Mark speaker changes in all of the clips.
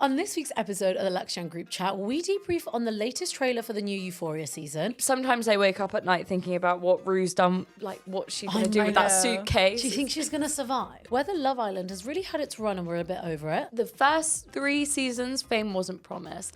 Speaker 1: On this week's episode of the Luxgen Group Chat, we debrief on the latest trailer for the new Euphoria season.
Speaker 2: Sometimes I wake up at night thinking about what Rue's done, like what she's going to do with that suitcase.
Speaker 1: Do you think she's going to survive? Whether Love Island has really had its run and we're a bit over it.
Speaker 2: The first 3 seasons, fame wasn't promised.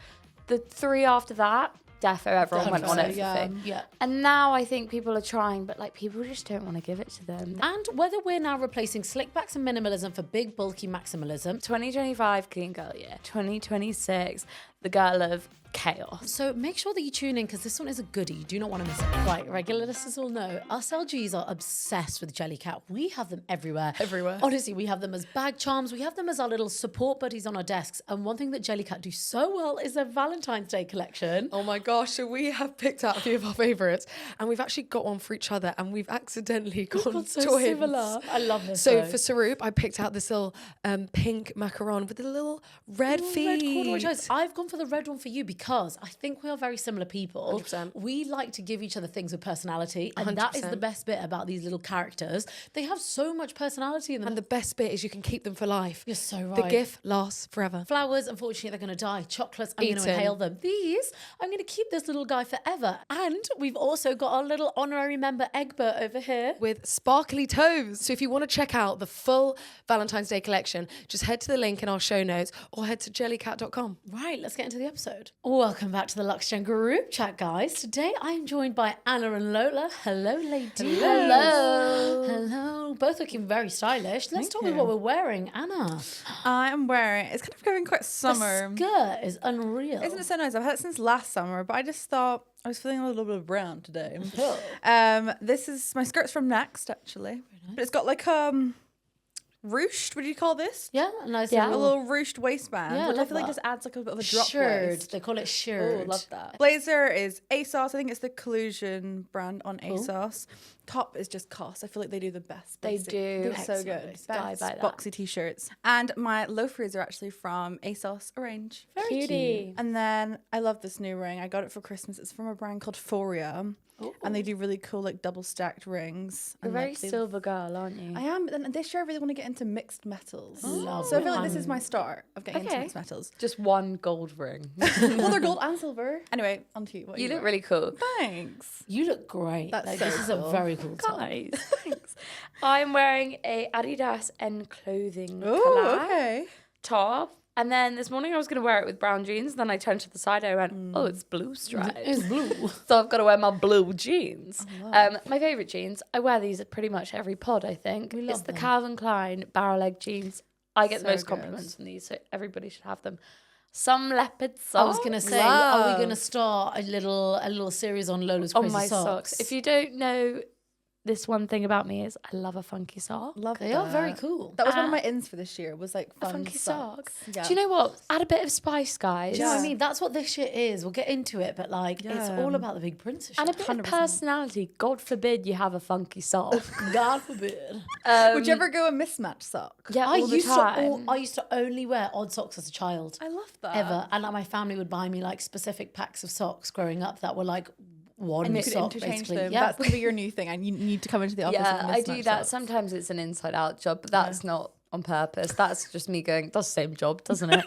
Speaker 2: The 3 after that, defo, everyone went on it for fame.
Speaker 1: Yeah.
Speaker 2: And now I think people are trying, but like people just don't want to give it to them.
Speaker 1: And whether we're now replacing slickbacks and minimalism for big, bulky maximalism.
Speaker 2: 2025, clean girl year. 2026, the girl of chaos.
Speaker 1: So make sure that you tune in because this one is a goodie. You do not want to miss it. Right, regular listeners will know us LGs are obsessed with Jellycat. We have them everywhere. Honestly, we have them as bag charms. We have them as our little support buddies on our desks. And one thing that Jellycat do so well is their Valentine's Day collection.
Speaker 3: Oh my gosh, so we have picked out a few of our favourites and we've actually got one for each other and we've accidentally gone
Speaker 1: so
Speaker 3: twins.
Speaker 1: similar. I love this.
Speaker 3: So for Sarup, I picked out this little pink macaron with the little red feet.
Speaker 1: Red corduroy toes. I've gone for the red one for you because I think we are very similar people.
Speaker 3: 100%.
Speaker 1: We like to give each other things with personality, and
Speaker 3: 100%.
Speaker 1: that is the best bit about these little characters. They have so much personality in them.
Speaker 3: And the best bit is you can keep them for life.
Speaker 1: You're so right.
Speaker 3: The gift lasts forever.
Speaker 1: Flowers, unfortunately, they're going to die. Chocolates, I'm going to
Speaker 3: Eaten.
Speaker 1: inhale them. These, I'm going to keep this little guy forever. And we've also got our little honorary member Egbert over here.
Speaker 3: With sparkly toes. So if you want to check out the full Valentine's Day collection, just head to the link in our show notes or head to jellycat.com.
Speaker 1: Right, let's get into the episode. Welcome back to the Luxgen Group Chat, guys. Today I am joined by Anna and Lola. Hello, ladies. Hello. Both looking very stylish. Let's talk about what we're wearing. Anna.
Speaker 4: I am wearing, it's kind of going quite summer.
Speaker 1: The skirt is unreal.
Speaker 4: Isn't it so nice? I've had it since last summer, but I just thought I was feeling a little bit brown today. This is, my skirt's from Next, actually. But it's got like ruched, what do you call this?
Speaker 1: Yeah, a nice
Speaker 4: A little ruched waistband,
Speaker 1: Yeah, I
Speaker 4: which I
Speaker 1: love
Speaker 4: feel like
Speaker 1: that.
Speaker 4: just adds like a bit of a drop
Speaker 1: shirred.
Speaker 4: waist.
Speaker 1: They call it shirred.
Speaker 4: Oh, love that. Blazer is ASOS. I think it's the Collusion brand on ASOS. Top is just COS. I feel like they do the best.
Speaker 2: They
Speaker 4: basic-
Speaker 2: do.
Speaker 4: They're so
Speaker 1: Excellent.
Speaker 4: good.
Speaker 2: Sky
Speaker 4: Best
Speaker 2: by that.
Speaker 4: boxy t-shirts. And my loafers are actually from ASOS Orange.
Speaker 1: Very
Speaker 2: Cutie.
Speaker 1: cute.
Speaker 4: And then I love this new ring. I got it for Christmas. It's from a brand called Euphoria. And they do really cool like double stacked rings.
Speaker 2: You're a
Speaker 4: And,
Speaker 2: very
Speaker 4: like, they-
Speaker 2: silver girl, aren't you?
Speaker 4: I am, but then this year I really want to get into mixed metals.
Speaker 1: Love
Speaker 4: So I feel like
Speaker 1: it.
Speaker 4: this is my start of getting into
Speaker 2: Okay.
Speaker 4: mixed metals.
Speaker 2: Just one gold ring.
Speaker 4: Well, they're gold and silver. Anyway, on to you. What are
Speaker 2: You look
Speaker 4: wearing?
Speaker 2: really cool.
Speaker 4: Thanks.
Speaker 1: You look great.
Speaker 4: That's
Speaker 1: Like,
Speaker 4: so
Speaker 1: this is a
Speaker 4: cool.
Speaker 1: very cool top.
Speaker 2: Guys, thanks. I'm wearing a Adidas and clothing
Speaker 4: Oh,
Speaker 2: collab
Speaker 4: okay.
Speaker 2: top. And then this morning I was going to wear it with brown jeans. Then I turned to the side. I went, oh, it's blue stripes.
Speaker 1: It's blue.
Speaker 2: So I've got to wear my blue jeans. My favourite jeans, I wear these at pretty much every pod, I think.
Speaker 1: love
Speaker 2: It's the
Speaker 1: them.
Speaker 2: Calvin Klein barrel leg jeans. I get the
Speaker 4: So
Speaker 2: most
Speaker 4: good.
Speaker 2: compliments from these, so everybody should have them. Some leopard socks.
Speaker 1: I was gonna say, are we gonna start a little series on Lola's
Speaker 2: on
Speaker 1: crazy
Speaker 2: my
Speaker 1: socks?
Speaker 2: socks. If you don't know, this one thing about me is I love a funky sock.
Speaker 4: Love
Speaker 1: They are
Speaker 4: that.
Speaker 1: very cool.
Speaker 4: That was one of my ins for this year. Was like
Speaker 2: A
Speaker 4: fun
Speaker 2: funky sock.
Speaker 4: socks. Yeah.
Speaker 2: Do you know what? Add a bit of spice, guys.
Speaker 1: Do you know what I mean? That's what this shit is. We'll get into it, but like, it's
Speaker 4: Yeah.
Speaker 1: all about the big princess.
Speaker 2: And a
Speaker 1: shit.
Speaker 2: bit of personality. God forbid you have a funky sock.
Speaker 1: God forbid.
Speaker 4: Would you ever go a mismatch sock?
Speaker 2: Yeah,
Speaker 1: I
Speaker 2: all the
Speaker 1: used
Speaker 2: time.
Speaker 1: I used to only wear odd socks as a child.
Speaker 4: I love that.
Speaker 1: Ever. And like my family would buy me like specific packs of socks growing up that were like one
Speaker 4: And you could
Speaker 1: sock
Speaker 4: interchange
Speaker 1: basically.
Speaker 4: them.
Speaker 1: Yeah.
Speaker 4: That's gonna be your new thing, and you need to come into the office.
Speaker 2: Yeah,
Speaker 4: with
Speaker 2: I do
Speaker 4: mismatch
Speaker 2: that.
Speaker 4: socks.
Speaker 2: Sometimes it's an inside out job, but that's not on purpose. That's just me going, that's the same job, doesn't it?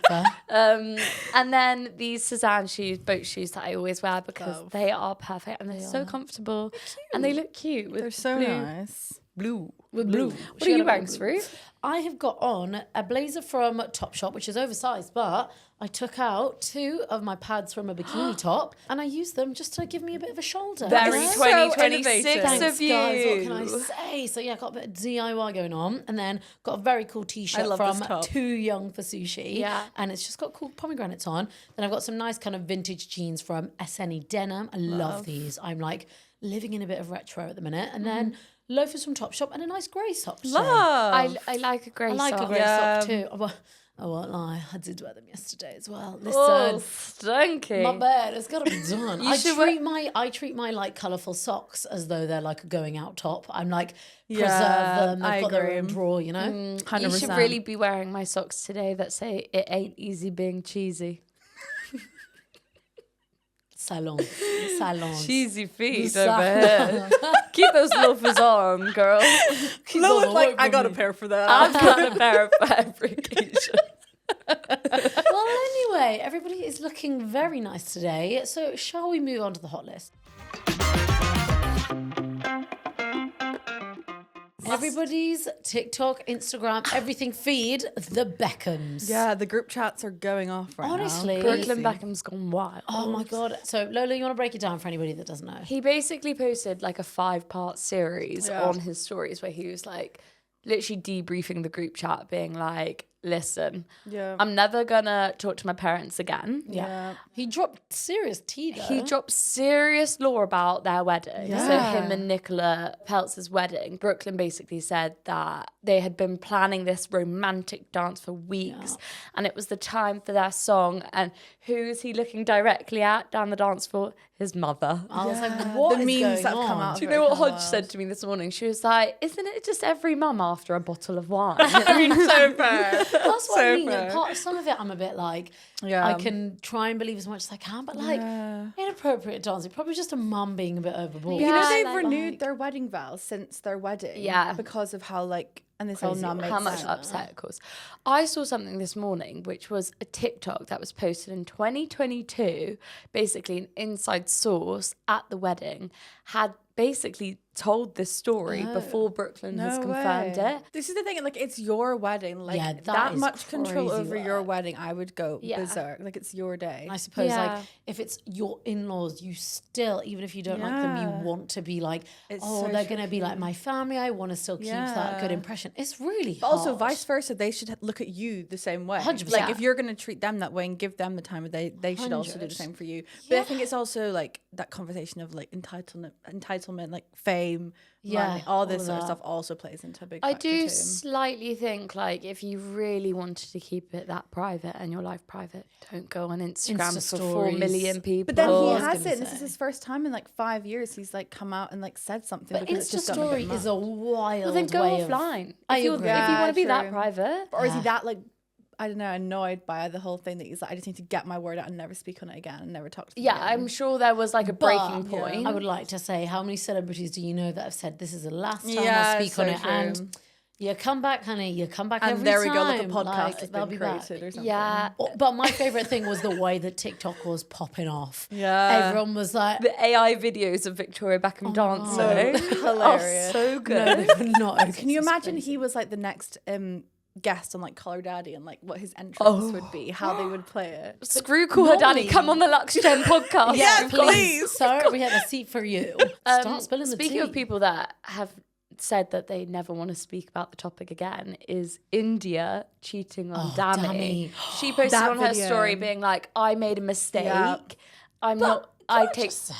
Speaker 2: And then these Cezanne shoes, boat shoes that I always wear because they are perfect and they're so comfortable and they look cute with
Speaker 4: They're so
Speaker 2: blue.
Speaker 4: nice.
Speaker 2: Blue.
Speaker 1: With blue.
Speaker 2: What are you wearing, Sru?
Speaker 1: I have got on a blazer from Topshop, which is oversized, but I took out 2 of my pads from a bikini top and I used them just to give me a bit of a shoulder.
Speaker 2: Very
Speaker 1: Yeah.
Speaker 2: 2026
Speaker 1: Thanks,
Speaker 2: of you.
Speaker 1: guys. What can I say? So yeah, got a bit of DIY going on, and then got a very cool T-shirt
Speaker 4: love
Speaker 1: from
Speaker 4: this top.
Speaker 1: Too Young for Sushi.
Speaker 2: Yeah.
Speaker 1: and it's just got cool pomegranates on. Then I've got some nice kind of vintage jeans from SNE Denim. I love these. I'm like living in a bit of retro at the minute, and then loafers from Topshop and a nice grey sock. today.
Speaker 4: Love.
Speaker 2: I like a grey
Speaker 1: I like
Speaker 2: sock.
Speaker 1: a grey sock too. I won't lie, I did wear them yesterday as well. Listen.
Speaker 2: Oh, stinky.
Speaker 1: My bad. It's got to be done.
Speaker 2: You should
Speaker 1: I treat my like colourful socks as though they're like a going out top. I'm like preserve
Speaker 4: Yeah,
Speaker 1: them. They've
Speaker 4: I
Speaker 1: got their
Speaker 4: agree.
Speaker 1: own drawer, you know.
Speaker 4: 100%.
Speaker 2: You should really be wearing my socks today that say it ain't easy being cheesy.
Speaker 1: Salon.
Speaker 2: Cheesy feet
Speaker 1: Sa-
Speaker 2: over here. Keep those loafers on, girl.
Speaker 4: Lo was like, I got a pair for that.
Speaker 2: I've got a pair for every occasion.
Speaker 1: Well, Okay, everybody is looking very nice today. So shall we move on to the hot list? Everybody's TikTok, Instagram, everything feed the Beckhams.
Speaker 4: Yeah, the group chats are going off right
Speaker 1: Honestly.
Speaker 4: now.
Speaker 2: Brooklyn Beckham's gone wild.
Speaker 1: Oh my God. So Lola, you want to break it down for anybody that doesn't know?
Speaker 2: He basically posted like a 5-part series on his stories where he was like literally debriefing the group chat, being like, listen, I'm never gonna talk to my parents again.
Speaker 1: Yeah. He dropped serious tea though.
Speaker 2: He dropped serious law about their wedding. So him and Nicola Peltz's wedding. Brooklyn basically said that they had been planning this romantic dance for weeks and it was the time for their song. And who is he looking directly at down the dance floor? His mother.
Speaker 1: I was like, what
Speaker 4: The
Speaker 1: is
Speaker 4: memes
Speaker 1: going
Speaker 4: that
Speaker 1: on?
Speaker 4: come out
Speaker 2: Do you know what Hodge said to me this morning? She was like, isn't it just every mum after a bottle of wine?
Speaker 4: I mean, so fair.
Speaker 1: That's what I mean. Like, some of it I'm a bit like,
Speaker 4: Yeah.
Speaker 1: I can try and believe as much as I can, but like inappropriate dancing, probably just a mum being a bit overboard.
Speaker 4: You know,
Speaker 2: Yeah,
Speaker 4: they've
Speaker 2: like-
Speaker 4: renewed their wedding vows since their wedding.
Speaker 2: Yeah.
Speaker 4: Because of how, like, and this all
Speaker 1: Crazy
Speaker 4: now makes
Speaker 2: How much
Speaker 4: sense.
Speaker 2: upset it caused. I saw something this morning, which was a TikTok that was posted in 2022. Basically, an inside source at the wedding had basically told this story before Brooklyn has confirmed it.
Speaker 4: This is the thing, like, it's your wedding. Like,
Speaker 1: Yeah, that
Speaker 4: that
Speaker 1: is
Speaker 4: much control
Speaker 1: crazy
Speaker 4: over your
Speaker 1: work.
Speaker 4: wedding, I would go
Speaker 2: Yeah.
Speaker 4: berserk. Like, it's your day.
Speaker 1: I suppose
Speaker 2: Yeah.
Speaker 1: like if it's your in-laws, you still, even if you don't like them, you want to be like,
Speaker 4: It's
Speaker 1: oh,
Speaker 4: so
Speaker 1: they're going to be like my family. I want to still keep that good impression. It's really
Speaker 4: But also,
Speaker 1: hard.
Speaker 4: vice versa, they should look at you the same way.
Speaker 1: 100%.
Speaker 4: Like, if you're going to treat them that way and give them the time of day, they should also do the same for you. But I think it's also like that conversation of like entitlement, like fame, money, all this
Speaker 1: of
Speaker 4: sort of
Speaker 1: that.
Speaker 4: stuff also plays into a big
Speaker 2: I
Speaker 4: factor
Speaker 2: do
Speaker 4: too.
Speaker 2: slightly think, like, if you really wanted to keep it that private and your life private, don't go on Instagram
Speaker 1: Insta
Speaker 2: for 4 million
Speaker 1: stories.
Speaker 2: people.
Speaker 4: But then
Speaker 1: I
Speaker 4: he
Speaker 1: was
Speaker 4: has
Speaker 1: gonna
Speaker 4: it. This is
Speaker 1: say.
Speaker 4: his first time in like 5 years. He's like come out and like said something.
Speaker 1: But
Speaker 4: because it's
Speaker 1: Insta
Speaker 4: just gotten a
Speaker 1: story
Speaker 4: bit
Speaker 1: is a wild
Speaker 2: well, then go
Speaker 1: way of-
Speaker 2: offline.
Speaker 1: I
Speaker 2: If you
Speaker 1: agree.
Speaker 2: want to be that
Speaker 4: true.
Speaker 2: private.
Speaker 4: Or is he that like, I don't know, annoyed by the whole thing that he's like, I just need to get my word out and never speak on it again and never talk to them
Speaker 2: Yeah,
Speaker 4: again.
Speaker 2: I'm sure there was like a breaking
Speaker 1: But
Speaker 2: point.
Speaker 1: I would like to say, how many celebrities do you know that have said this is the last time
Speaker 4: Yeah,
Speaker 1: I'll speak
Speaker 4: so
Speaker 1: on it?
Speaker 4: true.
Speaker 1: And you come back, honey. You come back
Speaker 4: And
Speaker 1: every
Speaker 4: there we
Speaker 1: time.
Speaker 4: go, like a podcast
Speaker 1: Like,
Speaker 4: has
Speaker 1: they'll
Speaker 4: been
Speaker 1: be back.
Speaker 4: created or something.
Speaker 2: Yeah.
Speaker 1: But my favorite thing was the way that TikTok was popping off.
Speaker 4: Yeah.
Speaker 1: Everyone was like,
Speaker 2: The AI videos of Victoria Beckham dancing
Speaker 4: Hilarious.
Speaker 2: are so
Speaker 1: no,
Speaker 2: good.
Speaker 1: they were not.
Speaker 4: Can you imagine he was like the next guest on like Colour Daddy and like what his entrance would be, how they would play it?
Speaker 2: Screw Call Her Daddy, come on the Lux Gen podcast.
Speaker 1: Yeah,
Speaker 4: Yes,
Speaker 1: please,
Speaker 4: please.
Speaker 1: sir. We have a seat for you. Start spilling the tea.
Speaker 2: Speaking of people that have said that they never want to speak about the topic again, is India cheating on Dami.
Speaker 1: Dami.
Speaker 2: She posted
Speaker 4: That
Speaker 2: on her
Speaker 4: video.
Speaker 2: story being like, I made a mistake.
Speaker 4: Yeah.
Speaker 2: I'm not, I
Speaker 1: Can I
Speaker 2: take,
Speaker 1: just say,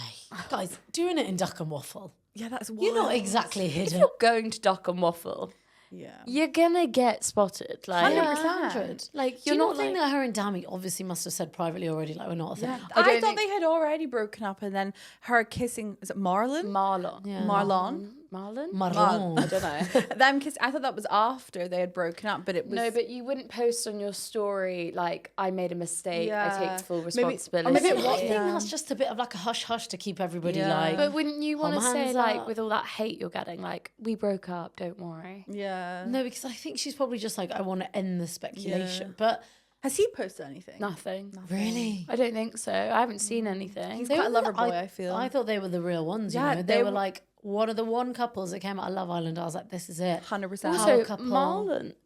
Speaker 1: guys, doing it in duck and waffle.
Speaker 4: Yeah, that's wild.
Speaker 1: You're not exactly
Speaker 2: if
Speaker 1: hidden.
Speaker 2: you're going to duck and waffle,
Speaker 4: Yeah.
Speaker 2: you're gonna get spotted. Like,
Speaker 1: 100%.
Speaker 2: like
Speaker 1: Do
Speaker 2: you're
Speaker 1: you
Speaker 2: not
Speaker 1: not think
Speaker 2: like,
Speaker 1: that her and Dami obviously must have said privately already, like, we're not a thing?
Speaker 4: I
Speaker 2: don't
Speaker 4: thought
Speaker 2: think-
Speaker 4: they had already broken up and then her kissing, is it Marlon?
Speaker 2: Marlon.
Speaker 4: Marlon?
Speaker 2: Marlon?
Speaker 1: Marron.
Speaker 2: I don't know.
Speaker 4: Them kiss. I thought that was after they had broken up, but it was
Speaker 2: No, but you wouldn't post on your story like, I made a mistake.
Speaker 4: Yeah.
Speaker 2: I take full
Speaker 4: Maybe-
Speaker 2: responsibility.
Speaker 4: or maybe
Speaker 1: I
Speaker 4: it
Speaker 1: think
Speaker 4: Yeah.
Speaker 1: that's just a bit of like a hush hush to keep everybody
Speaker 4: Yeah.
Speaker 1: like.
Speaker 2: But wouldn't you want to
Speaker 1: Hold my
Speaker 2: say,
Speaker 1: hands
Speaker 2: like,
Speaker 1: up.
Speaker 2: with all that hate you're getting, like, we broke up, don't worry.
Speaker 4: Yeah.
Speaker 1: no, because I think she's probably just like, I want to end the speculation. But
Speaker 4: Has he posted anything?
Speaker 2: Nothing.
Speaker 1: really,
Speaker 2: I don't think so. I haven't seen anything.
Speaker 4: He's
Speaker 1: They
Speaker 4: quite a
Speaker 1: were
Speaker 4: lover
Speaker 1: the-
Speaker 4: boy, I feel.
Speaker 1: I thought they were the real ones.
Speaker 4: Yeah,
Speaker 1: You know,
Speaker 4: they
Speaker 1: they were
Speaker 4: were-
Speaker 1: like one of the one couples that came out of Love Island. I was like, this is it.
Speaker 4: 100%.
Speaker 1: Power
Speaker 2: Also,
Speaker 1: couple.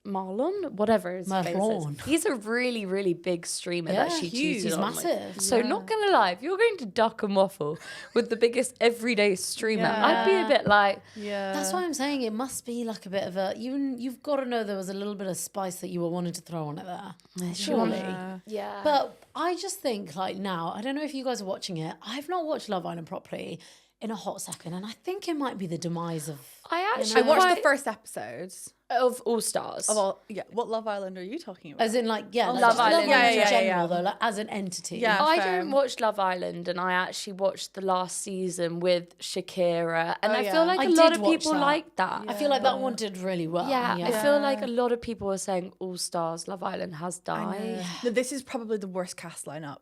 Speaker 2: Marlon, whatever his face
Speaker 1: Marlon.
Speaker 2: is, he's a really, really big streamer that
Speaker 1: Yeah,
Speaker 2: she
Speaker 1: huge.
Speaker 2: cheated
Speaker 1: He's
Speaker 2: on.
Speaker 1: massive.
Speaker 2: So not gonna lie, if you're going to duck and waffle with the biggest everyday streamer, I'd be a bit like,
Speaker 4: Yeah.
Speaker 1: That's why I'm saying it must be like a bit of a. You've got to know there was a little bit of spice that you were wanting to throw on it there. Surely.
Speaker 2: yeah.
Speaker 1: But I just think like now, I don't know if you guys are watching it. I've not watched Love Island properly in a hot second, and I think it might be the demise of.
Speaker 2: I actually
Speaker 4: I watched
Speaker 2: quite-
Speaker 4: the first episodes
Speaker 2: of All Stars.
Speaker 4: of all. Yeah. What Love Island are you talking about?
Speaker 1: As in, like, yeah, like
Speaker 2: Love
Speaker 1: just
Speaker 2: Island.
Speaker 1: Love
Speaker 2: Yeah,
Speaker 1: Island
Speaker 4: yeah,
Speaker 1: in
Speaker 4: yeah,
Speaker 1: general,
Speaker 4: yeah.
Speaker 1: though, like as an entity.
Speaker 4: Yeah.
Speaker 2: I
Speaker 4: fair.
Speaker 2: don't watch Love Island, and I actually watched the last season with Shakira, and
Speaker 4: Oh,
Speaker 2: I
Speaker 4: yeah.
Speaker 2: feel like
Speaker 1: I
Speaker 2: a lot
Speaker 1: did
Speaker 2: of
Speaker 1: watch
Speaker 2: people
Speaker 1: that.
Speaker 2: like that.
Speaker 1: I feel like that one did really well.
Speaker 2: Yeah, I feel like a lot of people are saying All Stars, Love Island has died.
Speaker 4: No, this is probably the worst cast lineup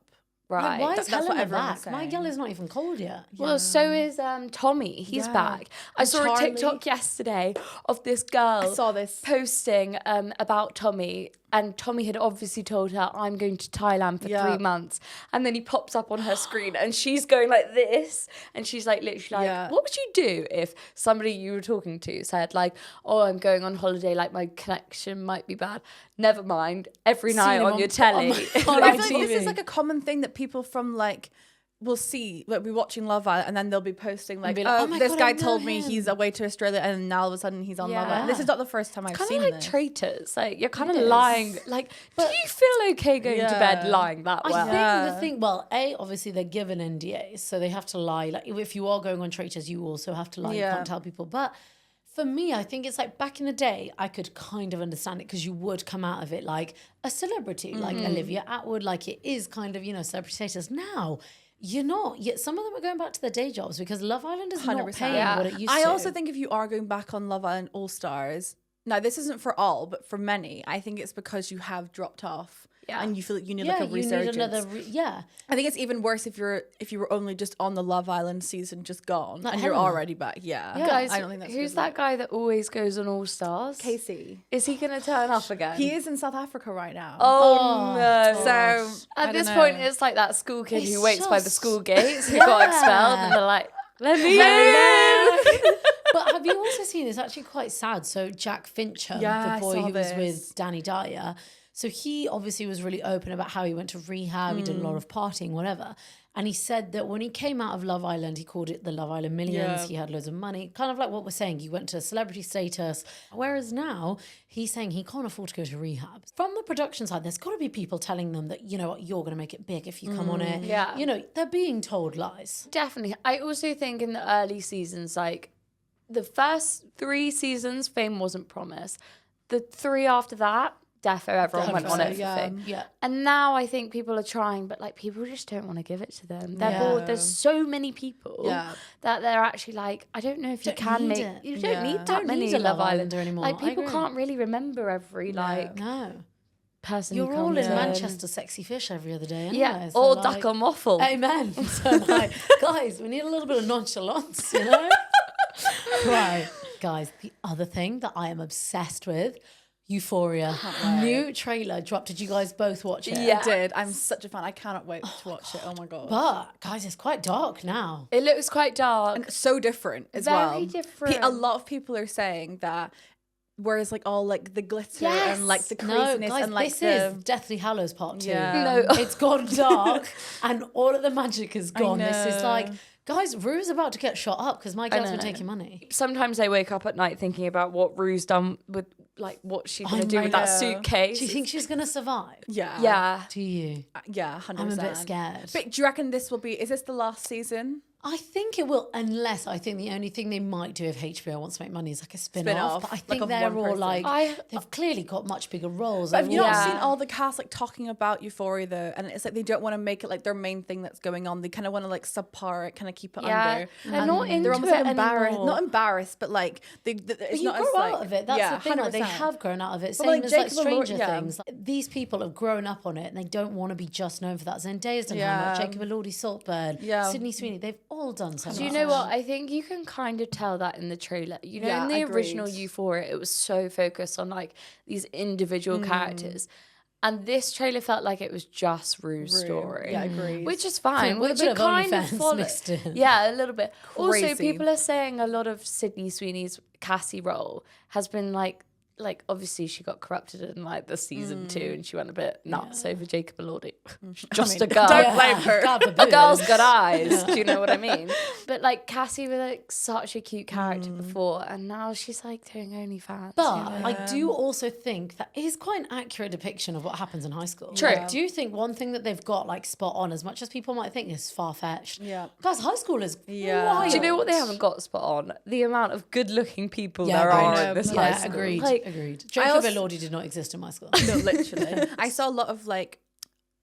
Speaker 2: Right.
Speaker 1: Like, why is
Speaker 4: That's what
Speaker 1: Helena
Speaker 4: everyone's
Speaker 1: back? My
Speaker 4: saying.
Speaker 1: girl is not even cold yet.
Speaker 2: Well, so is Tommy. He's
Speaker 4: Yeah.
Speaker 2: back. I
Speaker 4: And
Speaker 2: saw
Speaker 4: Charlie.
Speaker 2: a TikTok yesterday of this girl
Speaker 4: I saw this.
Speaker 2: posting about Tommy, and Tommy had obviously told her, I'm going to Thailand for
Speaker 4: Yeah.
Speaker 2: 3 months. And then he pops up on her screen and she's going like this. And she's like literally like,
Speaker 4: Yeah.
Speaker 2: what would you do if somebody you were talking to said like, oh, I'm going on holiday, like my connection might be bad. Never mind. Every night
Speaker 1: him
Speaker 2: on
Speaker 1: on-
Speaker 2: your telly.
Speaker 1: on
Speaker 4: I feel like this
Speaker 1: TV.
Speaker 4: is like a common thing that people from like will see, like, be watching Love Island, and then they'll be posting like,
Speaker 1: be like,
Speaker 4: oh,
Speaker 1: "Oh my
Speaker 4: this
Speaker 1: God,
Speaker 4: guy
Speaker 1: I know
Speaker 4: told me
Speaker 1: him."
Speaker 4: he's away to Australia, and now all of a sudden he's on Love
Speaker 2: Yeah.
Speaker 4: Island. This is not the first time I've
Speaker 2: Kind
Speaker 4: seen
Speaker 2: of like
Speaker 4: this.
Speaker 2: traitors. Like you're kind of
Speaker 1: is.
Speaker 2: lying. Like, do you feel okay going to bed
Speaker 4: Yeah.
Speaker 2: lying that well?
Speaker 1: I think
Speaker 4: Yeah.
Speaker 1: the thing, well, obviously they're given NDAs, so they have to lie. Like, if you are going on traitors, you also have to lie. You
Speaker 4: Yeah.
Speaker 1: can't tell people. But for me, I think it's like back in the day, I could kind of understand it because you would come out of it like a celebrity, like Olivia Atwood, like it is kind of, celebrity status. Now, you're not. Yet some of them are going back to their day jobs because Love Island is not
Speaker 4: 100%.
Speaker 1: paying
Speaker 2: Yeah.
Speaker 1: what it used
Speaker 4: I
Speaker 1: to.
Speaker 4: also think if you are going back on Love Island All Stars, now this isn't for all, but for many, I think it's because you have dropped off.
Speaker 2: Yeah.
Speaker 4: And you feel like you need
Speaker 1: yeah,
Speaker 4: like a
Speaker 1: you
Speaker 4: resurgence.
Speaker 1: need another.
Speaker 4: I think it's even worse if you were only just on the Love Island season, just gone,
Speaker 1: Like
Speaker 4: and you're
Speaker 1: Helena.
Speaker 4: already back. Yeah,
Speaker 2: Guys,
Speaker 4: I don't think that's
Speaker 2: who's
Speaker 4: good.
Speaker 2: that guy that always goes on All Stars?
Speaker 4: Casey.
Speaker 2: Is he going to turn up again?
Speaker 4: He is in South Africa right now.
Speaker 2: Oh, no.
Speaker 4: so
Speaker 2: At
Speaker 4: I
Speaker 2: this
Speaker 4: don't
Speaker 2: point,
Speaker 4: know.
Speaker 2: it's like that school kid
Speaker 1: It's
Speaker 2: who waits by the
Speaker 1: just-
Speaker 2: school gates who got expelled, and they're like, let me in.
Speaker 1: But have you also seen, it's actually quite sad. So Jack Fincher,
Speaker 4: Yeah, I
Speaker 1: the boy
Speaker 4: saw
Speaker 1: who was
Speaker 4: this.
Speaker 1: with Danny Dyer, so he obviously was really open about how he went to rehab, he did a lot of partying, whatever. And he said that when he came out of Love Island, he called it the Love Island Millions.
Speaker 4: Yeah.
Speaker 1: He had loads of money, kind of like what we're saying. He went to celebrity status. Whereas now he's saying he can't afford to go to rehab. From the production side, there's got to be people telling them that, you know what, you're going to make it big if you come on it.
Speaker 2: Yeah.
Speaker 1: You know, they're being told lies.
Speaker 2: Definitely. I also think in the early seasons, like the first 3 seasons, fame wasn't promised. The 3 after that, defo everyone went on
Speaker 1: Defo,
Speaker 2: it for
Speaker 4: yeah.
Speaker 2: fame.
Speaker 1: Yeah.
Speaker 2: And now I think people are trying, but like people just don't want to give it to them. They're
Speaker 1: Yeah.
Speaker 2: bored. There's so many people
Speaker 4: Yeah.
Speaker 2: that they're actually like, I don't know if you
Speaker 1: Don't
Speaker 2: can
Speaker 1: need
Speaker 2: make.
Speaker 1: it.
Speaker 2: You don't
Speaker 4: Yeah.
Speaker 2: need that
Speaker 1: Don't
Speaker 2: many
Speaker 1: need a
Speaker 2: Love
Speaker 1: Love
Speaker 2: Islander
Speaker 1: Islander anymore.
Speaker 2: Like
Speaker 1: I
Speaker 2: people
Speaker 1: agree.
Speaker 2: can't really remember every like
Speaker 1: No.
Speaker 2: person.
Speaker 1: You're
Speaker 2: who
Speaker 1: all
Speaker 2: comes
Speaker 1: in
Speaker 2: in.
Speaker 1: Manchester sexy fish every other day. Anyway,
Speaker 2: Yeah,
Speaker 1: so
Speaker 2: or
Speaker 1: like,
Speaker 2: duck on waffle.
Speaker 1: Amen. So like, guys, we need a little bit of nonchalance, you know? Right. Guys, the other thing that I am obsessed with, Euphoria. New trailer dropped. Did you guys both watch it?
Speaker 2: Yeah.
Speaker 4: I did. I'm such a fan. I cannot wait to watch it. Oh my god.
Speaker 1: But guys, it's quite dark now.
Speaker 2: It looks quite dark.
Speaker 4: And so different as
Speaker 2: Very
Speaker 4: well.
Speaker 2: different.
Speaker 4: A lot of people are saying that, whereas like all like the glitter and like the
Speaker 1: No,
Speaker 4: craziness
Speaker 1: guys,
Speaker 4: and like
Speaker 1: this
Speaker 4: the
Speaker 1: is Deathly Hallows Part 2.
Speaker 4: Yeah.
Speaker 2: No.
Speaker 1: It's gone dark and all of the magic is gone. This is
Speaker 4: know.
Speaker 1: like, guys, Rue's about to get shot up because my girl's been
Speaker 2: know.
Speaker 1: taking money.
Speaker 2: Sometimes I wake up at night thinking about what Rue's done with like what she's gonna
Speaker 1: I
Speaker 2: do with that
Speaker 4: know.
Speaker 2: suitcase.
Speaker 1: Do you think she's going to survive?
Speaker 4: yeah.
Speaker 2: Yeah.
Speaker 1: Do you?
Speaker 4: Yeah, 100%.
Speaker 1: I'm a bit scared.
Speaker 4: But do you reckon this will be, is this the last season?
Speaker 1: I think it will, unless I think the only thing they might do if HBO wants to make money is like a spin-off.
Speaker 4: Spin-off,
Speaker 1: But I
Speaker 4: like
Speaker 1: think
Speaker 4: of
Speaker 1: they're
Speaker 4: one
Speaker 1: all
Speaker 4: person.
Speaker 1: like, they've clearly got much bigger roles.
Speaker 4: But have you not
Speaker 2: Yeah.
Speaker 4: seen all the cast like talking about Euphoria though? And it's like they don't want to make it like their main thing that's going on. They kind of want to like subpar it, kind of keep it
Speaker 2: Yeah.
Speaker 4: under.
Speaker 2: They're not into
Speaker 4: They're almost
Speaker 2: it
Speaker 4: like embarrassed.
Speaker 2: anymore.
Speaker 4: Not embarrassed, but like it's
Speaker 1: But you
Speaker 4: not
Speaker 1: grow
Speaker 4: as like,
Speaker 1: out of it. That's
Speaker 4: yeah,
Speaker 1: the thing. Like, they
Speaker 4: 100%.
Speaker 1: have grown out of it.
Speaker 4: But,
Speaker 1: Same
Speaker 4: like,
Speaker 1: as like
Speaker 4: Jacob Elordi-
Speaker 1: Stranger
Speaker 4: yeah.
Speaker 1: Things. Like, these people have grown up on it and they don't want to be just known for that. Zendaya's done how much?
Speaker 4: Yeah.
Speaker 1: Jacob Elordi, Saltburn,
Speaker 4: Yeah.
Speaker 1: Sydney Sweeney. They've all done so much.
Speaker 2: Do you know what? I think you can kind of tell that in the trailer. You know,
Speaker 4: Yeah,
Speaker 2: in the
Speaker 4: agreed.
Speaker 2: original Euphoria, it was so focused on like these individual characters. And this trailer felt like it was just Rue's story.
Speaker 4: Yeah, agreed.
Speaker 2: Which is fine.
Speaker 1: With a
Speaker 2: Which
Speaker 1: bit
Speaker 2: it
Speaker 1: of
Speaker 2: kind of
Speaker 1: OnlyFans
Speaker 2: follow.
Speaker 1: mixed in.
Speaker 2: Yeah, a little bit. Also,
Speaker 4: Crazy.
Speaker 2: people are saying a lot of Sydney Sweeney's Cassie role has been like obviously she got corrupted in like the season 2 and she went a bit nuts over Jacob Elordi. She's just a girl.
Speaker 4: Don't blame her.
Speaker 1: God
Speaker 2: A
Speaker 1: forbid.
Speaker 2: girl's got eyes. Do you know what I mean? But like Cassie was like such a cute character before, and now she's like doing OnlyFans.
Speaker 1: But
Speaker 2: you know?
Speaker 1: I do also think that is quite an accurate depiction of what happens in high school.
Speaker 2: True.
Speaker 1: Like, do you think one thing that they've got like spot on, as much as people might think is far-fetched?
Speaker 4: Yeah.
Speaker 1: Guys, high school is
Speaker 4: Yeah.
Speaker 1: wild.
Speaker 2: Do you know what they haven't got spot on? The amount of good-looking people
Speaker 1: Yeah,
Speaker 2: there
Speaker 1: I
Speaker 2: are
Speaker 4: know.
Speaker 2: in this
Speaker 1: Yeah,
Speaker 2: high school.
Speaker 1: agreed.
Speaker 2: Like,
Speaker 1: Agreed.
Speaker 4: I
Speaker 1: Jacob
Speaker 4: also-
Speaker 1: Elordi did not exist in my school.
Speaker 4: No, literally. I saw a lot of like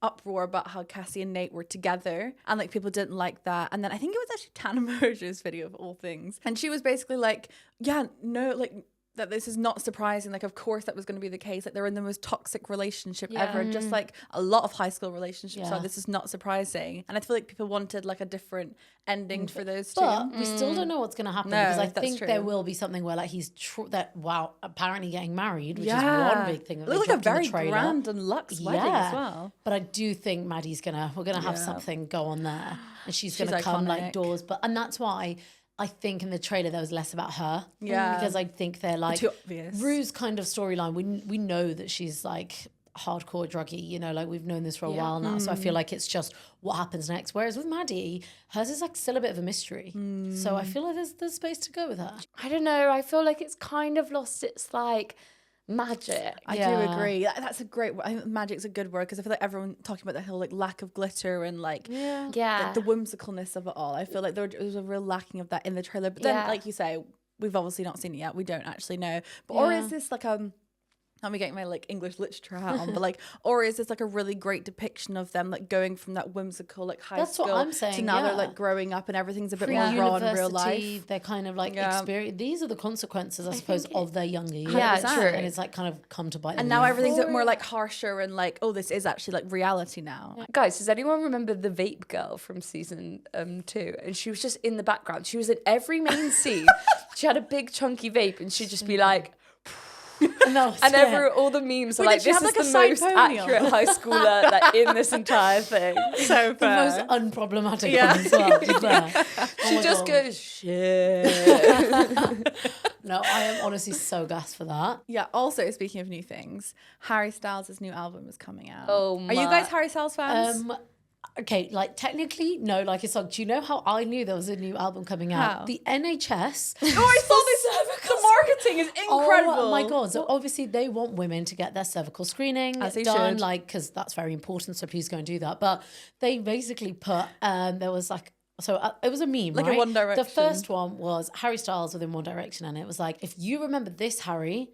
Speaker 4: uproar about how Cassie and Nate were together and like people didn't like that. And then I think it was actually Tana Merger's video of all things. And she was basically like, yeah, no, like that this is not surprising. Like, of course, that was going to be the case. Like, they're in the most toxic relationship ever, just like a lot of high school relationships. So this is not surprising. And I feel like people wanted like a different ending for those two.
Speaker 1: But we still don't know what's going to happen because I
Speaker 4: that's
Speaker 1: think
Speaker 4: true.
Speaker 1: there will be something where like apparently getting married, which is one big thing. That
Speaker 4: It looked
Speaker 1: they
Speaker 4: like a
Speaker 1: dropped in the
Speaker 4: very
Speaker 1: trailer.
Speaker 4: grand and luxe wedding as well.
Speaker 1: But I do think Maddie's we're gonna have something go on there, and she's gonna come like
Speaker 4: iconic.
Speaker 1: doors. And that's why I think in the trailer there was less about her.
Speaker 4: Yeah.
Speaker 1: because I think they're like
Speaker 4: Too obvious.
Speaker 1: Rue's kind of storyline. We know that she's like hardcore druggy, you know, like we've known this for a while now. So I feel like it's just what happens next. Whereas with Maddie, hers is like still a bit of a mystery. So I feel like there's space to go with her.
Speaker 2: I don't know. I feel like it's kind of lost its like magic.
Speaker 4: I do agree. That's a great word. I think magic's a good word because I feel like everyone talking about the whole like lack of glitter and like the whimsicalness of it all. I feel like there was a real lacking of that in the trailer. But then, like you say, we've obviously not seen it yet. We don't actually know. But or is this like not me getting my like English literature hat on, but like, or is this like a really great depiction of them like going from that whimsical like high
Speaker 1: That's
Speaker 4: school
Speaker 1: what I'm saying,
Speaker 4: to now they're
Speaker 1: yeah.
Speaker 4: like growing up and everything's a bit more raw in real life.
Speaker 1: They're kind of like experience. These are the consequences, I suppose, of their younger years.
Speaker 2: Yeah, true.
Speaker 1: And it's like kind of come to bite them.
Speaker 4: And now everything's a bit more like harsher and like, oh, this is actually like reality now.
Speaker 2: Guys, does anyone remember the vape girl from season 2? And she was just in the background. She was in every main scene. She had a big chunky vape and she'd just be like, all the memes are like,
Speaker 4: did she
Speaker 2: this
Speaker 4: have,
Speaker 2: is
Speaker 4: like, a
Speaker 2: the
Speaker 4: side
Speaker 2: most
Speaker 4: pony on?
Speaker 2: accurate high schooler like, in this entire thing.
Speaker 4: So
Speaker 1: the most unproblematic one as well. to be fair.
Speaker 2: She just goes, shit.
Speaker 1: No, I am honestly so gassed for that.
Speaker 4: Yeah. Also, speaking of new things, Harry Styles' new album is coming out.
Speaker 2: Oh,
Speaker 4: Are you guys Harry Styles fans?
Speaker 1: Okay, like technically, no, like it's like, do you know how I knew there was a new album coming out?
Speaker 4: How?
Speaker 1: The NHS.
Speaker 4: Oh, I saw this. The marketing is incredible.
Speaker 1: Oh my God. So obviously they want women to get their cervical screening
Speaker 4: As they
Speaker 1: done,
Speaker 4: should.
Speaker 1: like, because that's very important. So please go and do that. But they basically put, there was like, it was a meme,
Speaker 4: Like a
Speaker 1: right?
Speaker 4: One Direction.
Speaker 1: The first one was Harry Styles within One Direction. And it was like, if you remember this Harry,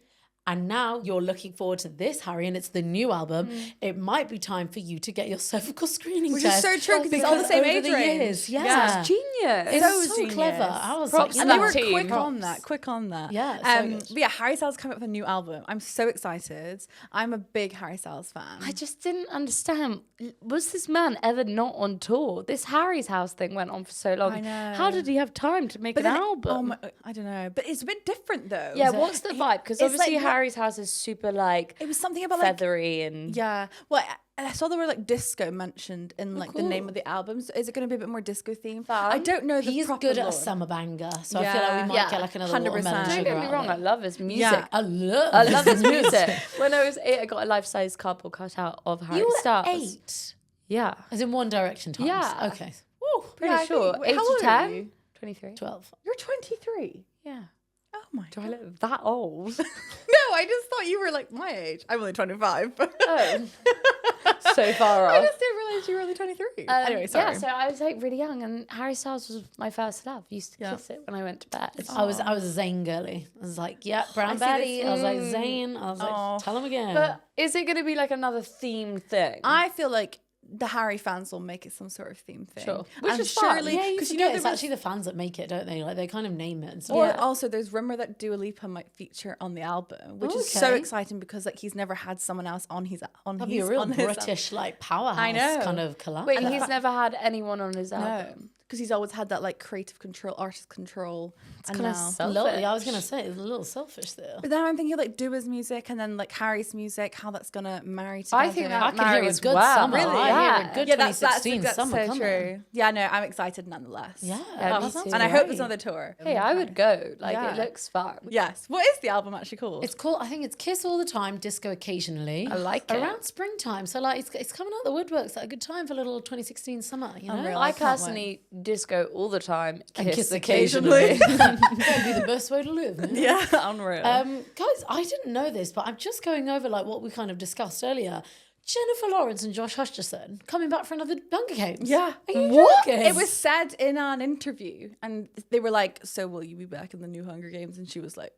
Speaker 1: and now you're looking forward to this, Harry, and it's the new album, it might be time for you to get your cervical screening
Speaker 4: Which
Speaker 1: test.
Speaker 4: is so true because it's all the same
Speaker 1: over
Speaker 4: age
Speaker 1: the
Speaker 4: range.
Speaker 1: years,
Speaker 4: Yeah.
Speaker 2: It's genius.
Speaker 1: It's so
Speaker 4: genius.
Speaker 1: clever. I was
Speaker 2: Props
Speaker 1: like,
Speaker 2: to
Speaker 4: And
Speaker 2: that
Speaker 4: they were
Speaker 2: team.
Speaker 4: quick on that.
Speaker 1: Yeah, so good.
Speaker 4: But yeah, Harry Styles coming up with a new album. I'm so excited. I'm a big Harry Styles fan.
Speaker 2: I just didn't understand. Was this man ever not on tour? This Harry's House thing went on for so long.
Speaker 4: I know.
Speaker 2: How did he have time to make an
Speaker 4: then
Speaker 2: album?
Speaker 4: I don't know. But it's a bit different though.
Speaker 2: Yeah, what's the vibe? Because
Speaker 4: It's
Speaker 2: obviously
Speaker 4: like-
Speaker 2: Harry's House is super like
Speaker 4: It was something about like
Speaker 2: feathery and
Speaker 4: yeah. Well, I saw the word like disco mentioned in like the name of the album. So is it going to be a bit more disco themed? I don't know the
Speaker 1: He's
Speaker 4: proper
Speaker 1: good at
Speaker 4: lore.
Speaker 1: a summer banger, so I feel like we might
Speaker 2: Yeah.
Speaker 1: get like another
Speaker 4: 100%.
Speaker 1: watermelon
Speaker 2: don't
Speaker 1: sugar
Speaker 2: get me
Speaker 1: out
Speaker 2: wrong,
Speaker 1: of
Speaker 2: I
Speaker 1: it.
Speaker 2: love his music.
Speaker 4: Yeah.
Speaker 1: I love
Speaker 2: his music. When I was 8, I got a life-size cardboard cutout of Harry
Speaker 1: You were
Speaker 2: Styles.
Speaker 1: 8,
Speaker 2: Yeah,
Speaker 1: as in One Direction times.
Speaker 2: Yeah.
Speaker 1: Okay.
Speaker 2: pretty
Speaker 4: Yeah, I
Speaker 2: sure.
Speaker 4: think-
Speaker 2: 8
Speaker 4: how
Speaker 2: to
Speaker 4: old are
Speaker 2: 10?
Speaker 4: you?
Speaker 2: 23.
Speaker 1: 12.
Speaker 4: You're 23.
Speaker 2: Yeah.
Speaker 4: Oh my
Speaker 2: Do I
Speaker 4: god.
Speaker 2: look that old?
Speaker 4: No, I just thought you were like my age. I'm only 25.
Speaker 2: Oh. So far
Speaker 4: I
Speaker 2: off.
Speaker 4: just didn't realize you were only 23. Anyway, sorry.
Speaker 2: Yeah, so I was like really young, and Harry Styles was my first love. I used to kiss it when I went to bed.
Speaker 1: I was a Zayn girly. I was like, yeah, Brown
Speaker 4: see
Speaker 1: Betty.
Speaker 4: this.
Speaker 1: I was like, Zayn. I was like, tell him again.
Speaker 2: But is it going to be like another themed thing?
Speaker 4: I feel like the Harry fans will make it some sort of theme thing.
Speaker 2: Sure.
Speaker 4: Which
Speaker 2: And
Speaker 4: is surely
Speaker 1: yeah, you
Speaker 4: because
Speaker 1: forget
Speaker 4: there
Speaker 1: it's
Speaker 4: was-
Speaker 1: actually the fans that make it, don't they? Like they kind of name it and stuff.
Speaker 4: Or also, there's rumor that Dua Lipa might feature on the album, which is so
Speaker 1: Okay.
Speaker 4: exciting because like he's never had someone else on his
Speaker 1: That'd be a real British like powerhouse
Speaker 4: I know.
Speaker 1: kind of collab.
Speaker 2: Wait, he's never had anyone on his
Speaker 4: No,
Speaker 2: album.
Speaker 4: because he's always had that like creative control, artist control. It's
Speaker 2: kinda
Speaker 1: Lovely. I was gonna say it's a little selfish there.
Speaker 4: But then I'm thinking like Dua's music and then like Harry's music, how that's gonna marry together.
Speaker 2: I think
Speaker 1: I
Speaker 2: that
Speaker 1: could hear a
Speaker 2: marries
Speaker 1: good
Speaker 2: well.
Speaker 1: summer.
Speaker 2: Really?
Speaker 1: I
Speaker 2: Yeah.
Speaker 1: hear a good
Speaker 4: yeah,
Speaker 1: 2016
Speaker 4: that's
Speaker 1: summer
Speaker 4: so
Speaker 1: coming.
Speaker 4: true. Yeah, no, I'm excited nonetheless.
Speaker 1: Yeah,
Speaker 2: Yeah, me
Speaker 1: that sounds
Speaker 2: too.
Speaker 4: And I hope
Speaker 1: great.
Speaker 4: there's another tour.
Speaker 2: Hey, I would go. Like,
Speaker 4: Yeah.
Speaker 2: it looks fun.
Speaker 4: Yes. What is the album actually called?
Speaker 1: It's cool. I think it's Kiss All the Time, Disco Occasionally.
Speaker 2: I like it.
Speaker 1: Around springtime. So like it's coming out the woodworks at a good time for a little 2016 summer, you know?
Speaker 4: Unreal.
Speaker 2: I
Speaker 4: I can't
Speaker 2: personally disco all the time,
Speaker 1: And
Speaker 2: kiss occasionally.
Speaker 1: That'd be the best way to live, man.
Speaker 4: yeah, unreal.
Speaker 1: Guys, I didn't know this, but I'm just going over like what we kind of discussed earlier. Jennifer Lawrence and Josh Hutcherson coming back for another Hunger Games.
Speaker 4: Yeah.
Speaker 1: Are you
Speaker 4: What?
Speaker 1: joking?
Speaker 4: It was said in an interview, and they were like, "So will you be back in the new Hunger Games?" And she was like,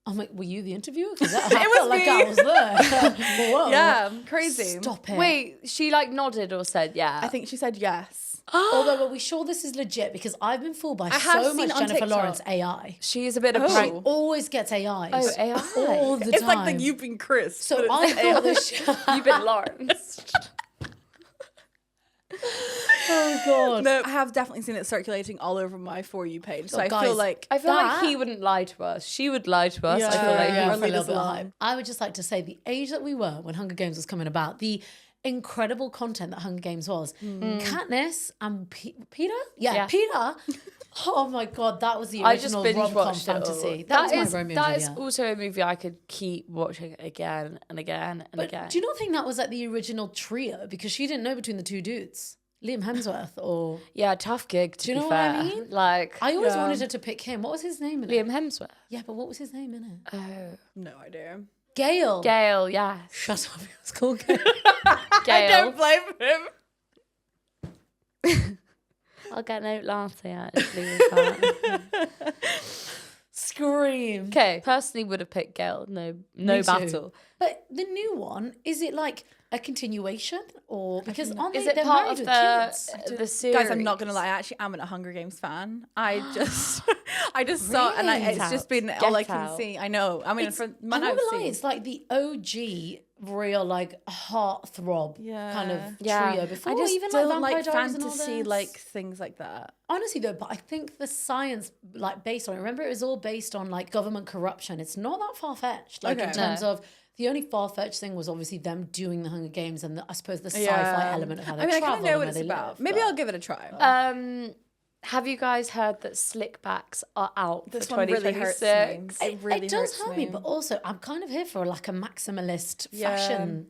Speaker 1: I'm like, were you the interviewer? Because I
Speaker 4: It
Speaker 1: felt
Speaker 4: was
Speaker 1: like
Speaker 4: me.
Speaker 1: I was there. Whoa.
Speaker 4: "Yeah, crazy."
Speaker 1: Stop it.
Speaker 2: Wait, she like nodded or said yeah.
Speaker 4: I think she said yes.
Speaker 1: Although, are we sure this is legit? Because I've been fooled by
Speaker 4: have
Speaker 1: so
Speaker 4: seen
Speaker 1: much
Speaker 4: on
Speaker 1: Jennifer
Speaker 4: TikTok.
Speaker 1: Lawrence AI.
Speaker 2: She is a bit of
Speaker 1: She
Speaker 2: prank.
Speaker 1: always gets AIs.
Speaker 2: Oh, AI.
Speaker 1: All the
Speaker 4: It's
Speaker 1: time.
Speaker 4: like the You've Been Chris.
Speaker 1: So I thought this.
Speaker 2: You've been Lawrence.
Speaker 1: Oh God.
Speaker 4: No, I have definitely seen it circulating all over my For You page. So I
Speaker 1: guys,
Speaker 4: feel like
Speaker 2: I feel like
Speaker 1: That-
Speaker 2: he wouldn't lie to us. She would lie to us. I
Speaker 4: Yeah.
Speaker 2: feel like
Speaker 1: Yeah,
Speaker 4: Or
Speaker 1: for a
Speaker 4: lead
Speaker 1: little
Speaker 4: us
Speaker 1: bit of
Speaker 4: along.
Speaker 1: hype. I would just like to say the age that we were when Hunger Games was coming about, the incredible content that Hunger Games was. Katniss and Peter? Yeah, Peter. Oh my God, that was the
Speaker 2: I just
Speaker 1: original
Speaker 2: binge
Speaker 1: rom-com
Speaker 2: watched it all.
Speaker 1: fantasy. That was my Romeo and
Speaker 2: That is
Speaker 1: Juliet.
Speaker 2: also a movie I could keep watching again and again and
Speaker 1: But
Speaker 2: again.
Speaker 1: do you not think that was like the original trio? Because she didn't know between the two dudes. Liam Hemsworth or...
Speaker 2: Yeah, tough gig, to
Speaker 1: Do you
Speaker 2: be
Speaker 1: know what I
Speaker 2: fair.
Speaker 1: mean?
Speaker 2: Like,
Speaker 1: I always wanted her to pick him. What was his name in it?
Speaker 2: Liam Hemsworth.
Speaker 1: Yeah, but what was his name in it?
Speaker 2: Oh.
Speaker 4: no idea.
Speaker 1: Gail.
Speaker 2: Gail, yes.
Speaker 1: Shut up, it was called Gail.
Speaker 2: Gail.
Speaker 4: blame him.
Speaker 2: I'll get an oat latte actually with that.
Speaker 1: Scream.
Speaker 2: Okay, personally would have picked Gail. No
Speaker 1: Me too.
Speaker 2: battle.
Speaker 1: But the new one, is it like a continuation or because aren't
Speaker 2: Is
Speaker 1: they,
Speaker 2: it
Speaker 1: they're
Speaker 2: part
Speaker 1: married
Speaker 2: of
Speaker 1: with kids?
Speaker 2: the series?
Speaker 4: Guys, I'm not gonna lie. I actually am a Hunger Games fan. I just saw, and
Speaker 1: Really?
Speaker 4: it's just been
Speaker 2: Get
Speaker 4: all I can
Speaker 2: out.
Speaker 4: see. I know. I mean,
Speaker 1: It's,
Speaker 4: from
Speaker 1: I
Speaker 4: man I've
Speaker 1: won't lie,
Speaker 4: seen.
Speaker 1: it's like the OG real like heartthrob kind of
Speaker 2: Yeah.
Speaker 1: trio before
Speaker 4: I just
Speaker 1: even
Speaker 4: don't
Speaker 1: like
Speaker 4: like
Speaker 1: Vampire Diaries and all
Speaker 4: fantasy,
Speaker 1: this.
Speaker 4: like things like that.
Speaker 1: Honestly though, but I think the science like based on it, remember it was all based on like government corruption. It's not that far fetched. Like in
Speaker 4: Okay.
Speaker 1: terms of the only far-fetched thing was obviously them doing the Hunger Games and I suppose the sci-fi
Speaker 4: Yeah.
Speaker 1: element of how they
Speaker 4: I mean, I
Speaker 1: travel
Speaker 4: kind of know
Speaker 1: and
Speaker 4: what
Speaker 1: where
Speaker 4: it's
Speaker 1: they
Speaker 4: about.
Speaker 1: live,
Speaker 4: Maybe
Speaker 1: but-
Speaker 4: I'll give it a try.
Speaker 2: Have you guys heard that slickbacks are out
Speaker 4: This
Speaker 2: for
Speaker 4: one really hurts me.
Speaker 2: 2026?
Speaker 4: It really
Speaker 1: it does
Speaker 4: hurts
Speaker 1: hurt me, but also I'm kind of here for like a maximalist fashion.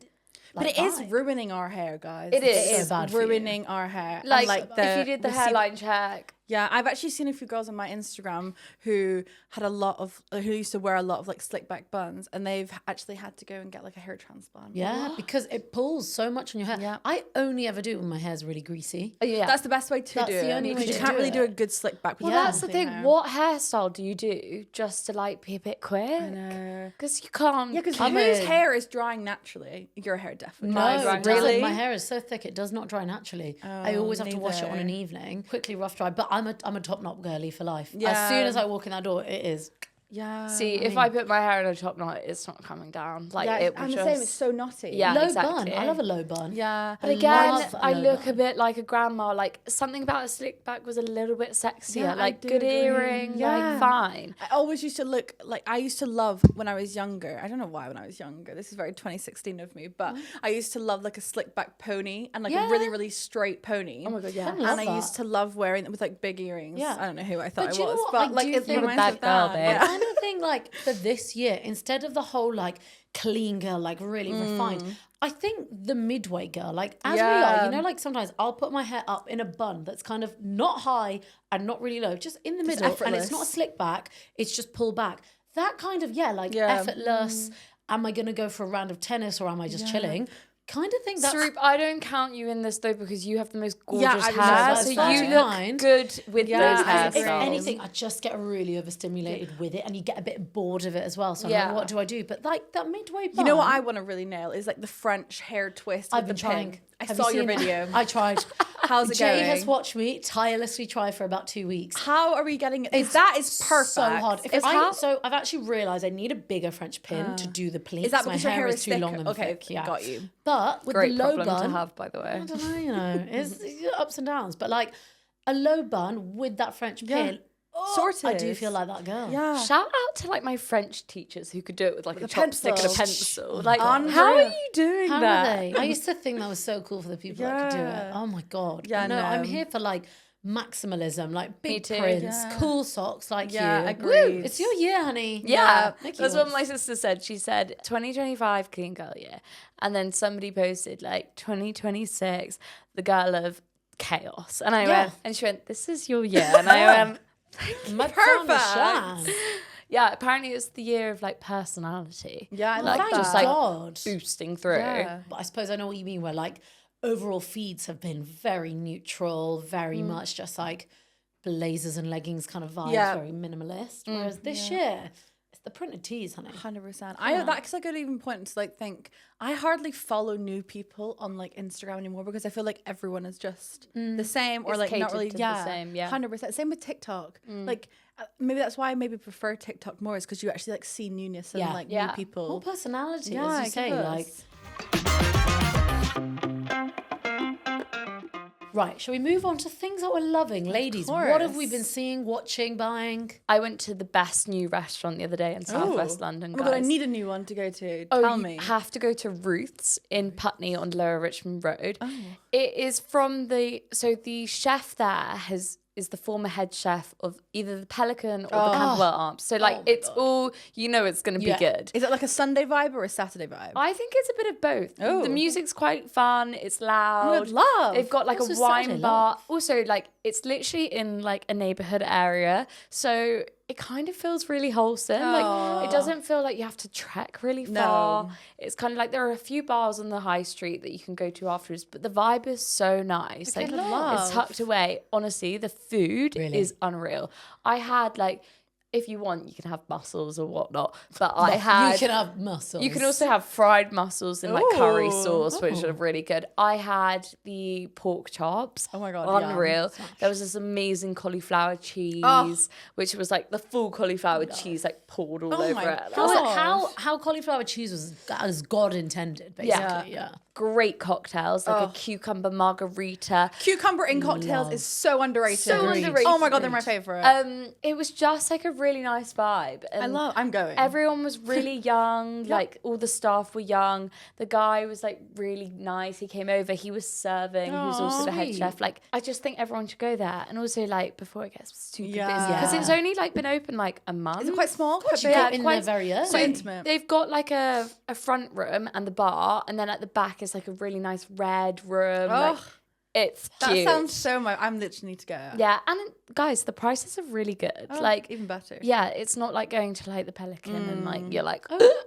Speaker 4: But
Speaker 1: like,
Speaker 4: it is
Speaker 1: vibe.
Speaker 4: ruining our hair, guys.
Speaker 2: It is.
Speaker 1: So
Speaker 4: It is
Speaker 1: bad for you.
Speaker 4: ruining our hair. And,
Speaker 2: Like, if you did the
Speaker 4: we see-
Speaker 2: hairline check,
Speaker 4: Yeah, I've actually seen a few girls on my Instagram who had a lot of, who used to wear a lot of like slick back buns, and they've actually had to go and get like a hair transplant.
Speaker 1: Yeah, because it pulls so much on your hair.
Speaker 4: Yeah.
Speaker 1: I only ever do it when my hair's really greasy.
Speaker 2: yeah.
Speaker 4: That's the best way to
Speaker 1: That's
Speaker 4: do
Speaker 1: the
Speaker 4: it.
Speaker 1: only way
Speaker 4: Because you
Speaker 1: to
Speaker 4: can't
Speaker 1: do
Speaker 4: really do a
Speaker 1: it.
Speaker 4: good slick back. with
Speaker 2: Well, that's the
Speaker 4: nothing
Speaker 2: thing.
Speaker 4: hair.
Speaker 2: What hairstyle do you do just to like be a bit quick?
Speaker 4: I know.
Speaker 2: Because you can't.
Speaker 4: Yeah, because
Speaker 2: come
Speaker 4: whose
Speaker 2: in.
Speaker 4: hair is drying naturally? Your hair definitely.
Speaker 1: No,
Speaker 2: Mine's
Speaker 1: it
Speaker 2: drying
Speaker 1: doesn't.
Speaker 2: naturally.
Speaker 1: My hair is so thick it does not dry naturally. I always have to wash it on an
Speaker 4: neither.
Speaker 1: evening, quickly rough dry. But I'm a top knot girly for life. As
Speaker 4: Yeah.
Speaker 1: soon as I walk in that door, it is.
Speaker 4: Yeah.
Speaker 2: See, if I put my hair in a top knot, it's not coming down. Like
Speaker 4: yeah,
Speaker 2: it
Speaker 4: I'm
Speaker 2: was
Speaker 4: the
Speaker 2: just.
Speaker 4: same. It's so knotty.
Speaker 2: Yeah.
Speaker 1: Low
Speaker 2: exactly.
Speaker 1: bun. I love a low bun.
Speaker 4: Yeah.
Speaker 2: But again,
Speaker 1: love
Speaker 2: I
Speaker 1: a low
Speaker 2: look a
Speaker 1: bun.
Speaker 2: bit like a grandma. Like something about a slick back was a little bit sexier.
Speaker 4: Yeah, I
Speaker 2: like
Speaker 4: do
Speaker 2: good
Speaker 4: agree.
Speaker 2: earring,
Speaker 4: Yeah.
Speaker 2: like fine.
Speaker 4: I always used to look like I used to love when I was younger. I don't know why when I was younger. This is very 2016 of me, but I used to love like a slick back pony and like a really,
Speaker 1: Yeah.
Speaker 4: really straight pony.
Speaker 2: Oh my god, yeah.
Speaker 1: I love
Speaker 4: And I used
Speaker 1: that.
Speaker 4: to love wearing them with like big earrings.
Speaker 1: Yeah.
Speaker 4: I don't know who I thought
Speaker 1: But
Speaker 4: I
Speaker 1: do you know
Speaker 4: was,
Speaker 1: what?
Speaker 4: but
Speaker 1: I
Speaker 4: like
Speaker 1: do
Speaker 4: it
Speaker 1: think-
Speaker 4: reminds me
Speaker 2: That
Speaker 4: of
Speaker 2: girl,
Speaker 4: that.
Speaker 2: babe.
Speaker 1: I kind of think like for this year, instead of the whole like clean girl, like really refined, I think the midway girl, like as we are,
Speaker 4: Yeah.
Speaker 1: you know, like sometimes I'll put my hair up in a bun that's kind of not high and not really low, just in the middle, and it's not a
Speaker 4: effortless.
Speaker 1: slick back, it's just pulled back. That kind of effortless. Am I gonna go for a round of tennis or am I just chilling? Kind of think that's
Speaker 2: Sarup, I don't count you in this though because you have the most gorgeous
Speaker 4: I was
Speaker 2: hair,
Speaker 4: just
Speaker 2: so
Speaker 1: about to
Speaker 2: you
Speaker 1: say.
Speaker 2: look
Speaker 1: Kind.
Speaker 2: good with
Speaker 4: Yeah,
Speaker 2: those
Speaker 4: I
Speaker 1: if
Speaker 4: agree.
Speaker 2: hairstyles.
Speaker 1: anything, I just get really overstimulated with it, and you get a bit bored of it as well. So I'm
Speaker 2: Yeah.
Speaker 1: like, what do I do? But like that midway bun,
Speaker 4: You know what I want to really nail is like the French hair twist
Speaker 1: I've
Speaker 4: with
Speaker 1: been
Speaker 4: the
Speaker 1: trying.
Speaker 4: pin. I
Speaker 1: Have
Speaker 4: saw
Speaker 1: you
Speaker 4: your
Speaker 1: seen that?
Speaker 4: video.
Speaker 1: I tried.
Speaker 4: How's it
Speaker 1: Jay
Speaker 4: going?
Speaker 1: has watched me tirelessly try for about 2 weeks.
Speaker 4: How are we getting it? That is perfect.
Speaker 1: So hard.
Speaker 2: It's hard.
Speaker 1: So I've actually realised I need a bigger French pin to do the pleats.
Speaker 4: Is that
Speaker 1: My
Speaker 4: because your hair is
Speaker 1: too
Speaker 4: thick?
Speaker 1: long and
Speaker 4: Okay,
Speaker 1: thick. Yeah.
Speaker 4: got you.
Speaker 1: But with
Speaker 2: Great
Speaker 1: the low
Speaker 2: problem
Speaker 1: bun,
Speaker 2: to have, by the way.
Speaker 1: I don't know, you know, it's ups and downs. But like a low bun with that French pin, I do
Speaker 4: Sorted.
Speaker 1: feel like that girl.
Speaker 4: Yeah.
Speaker 2: Shout out to like my French teachers who could do it with like a chopstick and a
Speaker 1: pencil.
Speaker 2: pencil. Like,
Speaker 4: Unreal.
Speaker 2: how are you doing
Speaker 1: How
Speaker 2: that?
Speaker 1: are they? I used to think that was so cool for the people that could do it.
Speaker 4: Yeah.
Speaker 1: Oh my god.
Speaker 4: Yeah,
Speaker 1: no, I'm
Speaker 4: no.
Speaker 1: here for like maximalism, like big
Speaker 2: too.
Speaker 1: prints,
Speaker 4: Yeah.
Speaker 1: cool socks like
Speaker 4: Yeah,
Speaker 1: you.
Speaker 4: agreed.
Speaker 1: Woo, it's your year, honey.
Speaker 2: Yeah,
Speaker 1: Nikki
Speaker 2: that's what
Speaker 1: was.
Speaker 2: my sister said. She said 2025 clean girl year, and then somebody posted like 2026 the girl of chaos, and I
Speaker 1: Yeah.
Speaker 2: went, and she went, "This is your year," and I went,
Speaker 1: Perfect.
Speaker 2: "Yeah." Apparently, it's the year of like personality.
Speaker 4: Yeah, I
Speaker 2: like
Speaker 4: love
Speaker 2: just
Speaker 4: that.
Speaker 2: like
Speaker 1: God.
Speaker 2: boosting through.
Speaker 4: Yeah.
Speaker 1: But I suppose I know what you mean, where like overall feeds have been very neutral, very much just like blazers and leggings kind of vibe,
Speaker 4: Yeah.
Speaker 1: very minimalist. Whereas this year, the printed tees, honey.
Speaker 4: 100%. That's a good even point to like think. I hardly follow new people on like Instagram anymore because I feel like everyone is just the same or
Speaker 2: It's
Speaker 4: like not
Speaker 2: catered
Speaker 4: really.
Speaker 2: to
Speaker 4: Yeah,
Speaker 2: the same, yeah.
Speaker 4: 100%. Same with TikTok. Like maybe that's why I maybe prefer TikTok more is because you actually like see newness and like new people.
Speaker 1: More personality,
Speaker 4: Yeah,
Speaker 1: as
Speaker 4: I
Speaker 1: you say.
Speaker 4: guess.
Speaker 1: Like, right, shall we move on to things that we're loving? Ladies, what have we been seeing, watching, buying?
Speaker 2: I went to the best new restaurant the other day in Southwest London,
Speaker 4: Oh
Speaker 2: guys.
Speaker 4: my god, I need a new one to go to.
Speaker 2: Oh,
Speaker 4: Tell
Speaker 2: you
Speaker 4: me.
Speaker 2: have to go to Ruth's in Putney on Lower Richmond Road. It is from the chef there is the former head chef of either the Pelican or the Camberwell Arms. So like it's all it's going to be good.
Speaker 4: Is it like a Sunday vibe or a Saturday vibe?
Speaker 2: I think it's a bit of both.
Speaker 4: Oh.
Speaker 2: The music's quite fun. It's loud.
Speaker 4: Good love.
Speaker 2: They've got like
Speaker 1: Also
Speaker 2: a wine
Speaker 1: Saturday
Speaker 2: bar.
Speaker 1: love.
Speaker 2: Also, like it's literally in like a neighborhood area, so it kind of feels really wholesome. Like it doesn't feel like you have to trek really far.
Speaker 4: No.
Speaker 2: It's kind of like there are a few bars on the high street that you can go to afterwards, but the vibe is so nice. Like
Speaker 4: love.
Speaker 2: it's tucked away. Honestly, the food is unreal. I had like. If you want, you can have mussels or whatnot. But I had...
Speaker 1: You can have mussels.
Speaker 2: You can also have fried mussels in like curry sauce, which are really good. I had the pork chops.
Speaker 4: Oh my God,
Speaker 2: unreal. There was this amazing cauliflower cheese, which was like the full cauliflower cheese like poured all over
Speaker 4: my
Speaker 2: it. And I
Speaker 4: God.
Speaker 2: was like,
Speaker 1: How cauliflower cheese was as God intended, basically. Yeah.
Speaker 2: great cocktails, like a cucumber margarita.
Speaker 4: Cucumber in cocktails is so underrated.
Speaker 2: So underrated.
Speaker 4: Oh my god, they're my favorite.
Speaker 2: It was just like a really nice vibe. And
Speaker 4: I'm going.
Speaker 2: Everyone was really young. Like all the staff were young. The guy was like really nice. He came over. He was serving. He was also the head
Speaker 1: sweet.
Speaker 2: chef. Like I just think everyone should go there. And also like before it gets super busy,
Speaker 4: Yeah.
Speaker 2: because it's only like been open like a month.
Speaker 4: Is it quite small?
Speaker 1: What, you get in there very early?
Speaker 4: Quite intimate.
Speaker 2: They've got like a front room and the bar, and then at the back is like a really nice red room. Like, it's
Speaker 4: That
Speaker 2: cute.
Speaker 4: sounds so much. I'm literally need to go.
Speaker 2: Yeah, and guys, the prices are really good. Like
Speaker 4: even better.
Speaker 2: yeah, it's not like going to like the Pelican and like you're like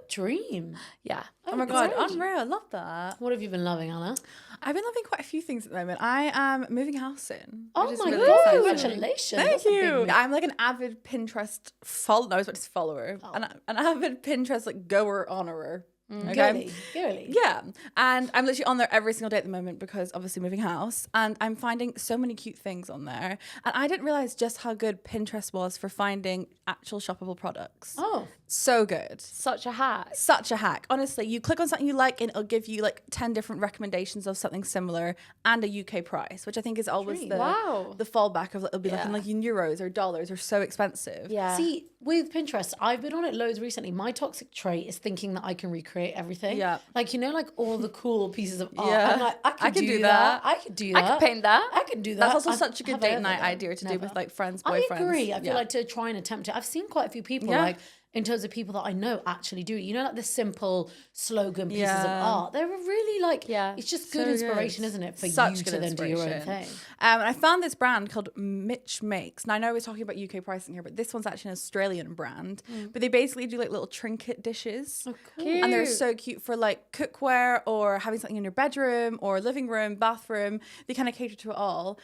Speaker 1: Dream.
Speaker 2: yeah.
Speaker 4: Oh my god, unreal. I love that.
Speaker 1: What have you been loving, Anna?
Speaker 4: I've been loving quite a few things at the moment. I am moving house soon.
Speaker 1: Oh
Speaker 4: which is
Speaker 1: my
Speaker 4: really
Speaker 1: god,
Speaker 4: exciting.
Speaker 1: congratulations.
Speaker 4: Thank
Speaker 1: That's a big
Speaker 4: you.
Speaker 1: move.
Speaker 4: I'm like an avid Pinterest follower. No, I was about to say follower. An avid Pinterest like goer honorer. Okay.
Speaker 1: Girly.
Speaker 4: Yeah. And I'm literally on there every single day at the moment because obviously moving house. And I'm finding so many cute things on there. And I didn't realize just how good Pinterest was for finding actual shoppable products.
Speaker 1: Oh.
Speaker 4: So good.
Speaker 2: Such a hack.
Speaker 4: Such a hack. Honestly, you click on something you like and it'll give you like 10 different recommendations of something similar and a UK price, which I think is always the fallback of it'll be like in like in euros or dollars or so expensive.
Speaker 2: Yeah.
Speaker 1: See, with Pinterest, I've been on it loads recently. My toxic trait is thinking that I can recreate everything.
Speaker 4: Yeah.
Speaker 1: Like, you know, like all the cool pieces of art.
Speaker 4: Yeah.
Speaker 1: I'm like, I could do
Speaker 4: that.
Speaker 1: that. I could do that.
Speaker 2: I could paint that.
Speaker 1: I could do that.
Speaker 4: That's also
Speaker 1: I-
Speaker 4: such a good
Speaker 1: have I
Speaker 4: date
Speaker 1: ever
Speaker 4: night
Speaker 1: done?
Speaker 4: idea to do with like friends,
Speaker 1: I
Speaker 4: boyfriends.
Speaker 1: agree. I feel
Speaker 4: Yeah.
Speaker 1: like to try and attempt it. I've seen quite a few people
Speaker 4: Yeah.
Speaker 1: like in terms of people that I know actually do it. You know, like the simple slogan pieces of
Speaker 4: Yeah.
Speaker 1: art. They're really like,
Speaker 2: Yeah.
Speaker 1: it's just
Speaker 4: So
Speaker 1: good
Speaker 4: good.
Speaker 1: inspiration, isn't it? For
Speaker 4: Such
Speaker 1: you
Speaker 4: good
Speaker 1: to then do your own
Speaker 4: inspiration.
Speaker 1: thing.
Speaker 4: And I found this brand called Mitch Makes. Now I know we're talking about UK pricing here, but this one's actually an Australian brand. But they basically do like little trinket dishes.
Speaker 1: Oh, cool.
Speaker 4: And they're so cute for like cookware or having something in your bedroom or living room, bathroom. They kind of cater to it all.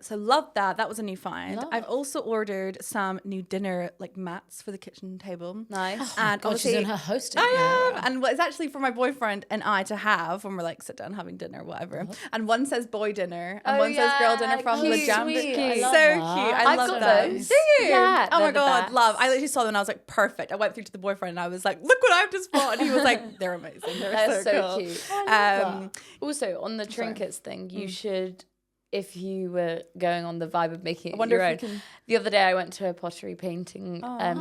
Speaker 4: So love that. That was a new find. I've also ordered some new dinner like mats for the kitchen table.
Speaker 2: Nice.
Speaker 4: And
Speaker 1: God, she's
Speaker 4: obviously
Speaker 1: in her hosting.
Speaker 4: I am. And well, it's actually for my boyfriend and I to have when we're like sit down having dinner or whatever. And one says boy dinner and one says girl dinner from
Speaker 2: cute,
Speaker 4: the jam.
Speaker 2: sweet.
Speaker 4: So
Speaker 2: I
Speaker 4: cute.
Speaker 2: love
Speaker 4: I
Speaker 2: I've
Speaker 4: love
Speaker 2: got
Speaker 4: those.
Speaker 2: those.
Speaker 4: Do you?
Speaker 2: Yeah,
Speaker 4: Oh my
Speaker 2: they're the
Speaker 4: god,
Speaker 2: best.
Speaker 4: love. I literally saw them and I was like, perfect. I went through to the boyfriend and I was like, look what I've just bought. And he was like, they're amazing. They're
Speaker 2: They're
Speaker 4: so cool.
Speaker 2: cute. Also, on the trinkets thing, you should, if you were going on the vibe of making it
Speaker 4: wonder
Speaker 2: your own.
Speaker 4: if you can-
Speaker 2: The other day, I went to a pottery painting